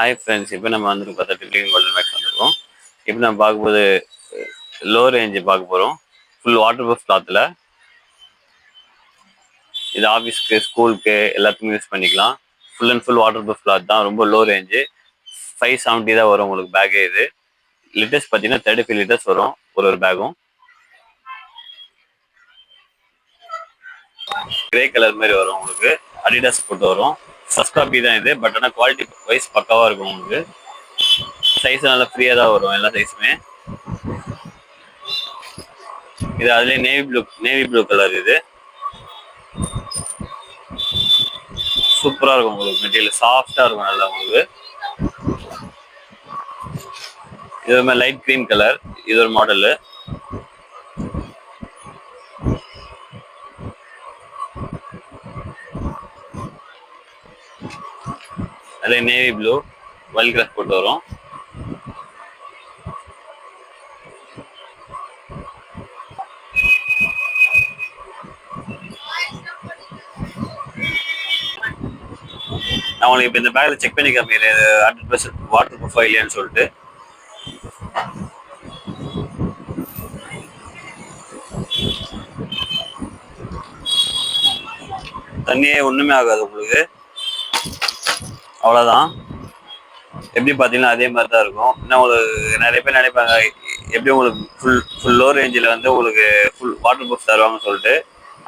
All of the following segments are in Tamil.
ஹாய் ஃப்ரெண்ட்ஸ், இப்போ நம்ம வந்துட்டு பார்த்தா ட்ரிப்ளிங் கோல்டன் மேக்ஸ் வந்துருக்கோம். இப்போ நம்ம பார்க்கும்போது லோ ரேஞ்சு பார்க்க போகிறோம். ஃபுல் வாட்டர் ப்ரூஃப் கிளாத்தில். இது ஆஃபீஸ்க்கு ஸ்கூலுக்கு எல்லாத்துக்குமே யூஸ் பண்ணிக்கலாம். Full and full water proof cloth தான். ரொம்ப லோ ரேஞ்சு. 570 தான் வரும் உங்களுக்கு பேக்கே. இது லிட்டர்ஸ் பார்த்தீங்கன்னா 35 லிட்டர்ஸ் வரும் ஒரு பேக்கும். கிரே கலர் மாதிரி வரும் உங்களுக்கு. அடிடாஸ் போட்டு வரும். ஃபர்ஸ்ட் காப்பி தான் இது. பட் ஆனால் குவாலிட்டி வைஸ் பக்காவாக இருக்கும் உங்களுக்கு. சைஸ் நல்லா ஃப்ரீயாக தான் வரும் எல்லா சைஸுமே. இது அதுலேயே நேவி ப்ளூ கலர். இது சூப்பராக இருக்கும் உங்களுக்கு. மெட்டீரியல் சாஃப்டாக இருக்கும் நல்லா உங்களுக்கு. இது ஒரு மாதிரி லைட் கிரீம் கலர். இது ஒரு மாடலு. அதே நேவி ப்ளூ வைல்ட் கிராஸ் போட்டு வரும். நான் உங்களுக்கு இப்போ இந்த பேக்கில் செக் பண்ணி காமிக்கிறேன் 100% வாட்டர் ப்ரூஃபா இல்லையான்னு சொல்லிட்டு. தண்ணியே ஒன்றுமே ஆகாது உங்களுக்கு. அவ்வளோதான். எப்படி பார்த்தீங்கன்னா அதே மாதிரி தான் இருக்கும். இன்னும் உங்களுக்கு நிறைய பேர் நினைப்பாங்க எப்படி உங்களுக்கு ஃபுல் லோ ரேஞ்சில் வந்து உங்களுக்கு ஃபுல் வாட்டர் ப்ரூஃப் தருவாங்கன்னு சொல்லிட்டு.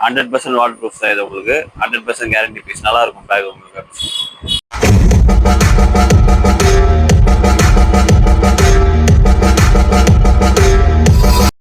100% வாட்டர் ப்ரூஃப் தான் இது உங்களுக்கு. 100% கேரண்டி பீஸ். நல்லா இருக்கும் பேக் உங்களுக்கு.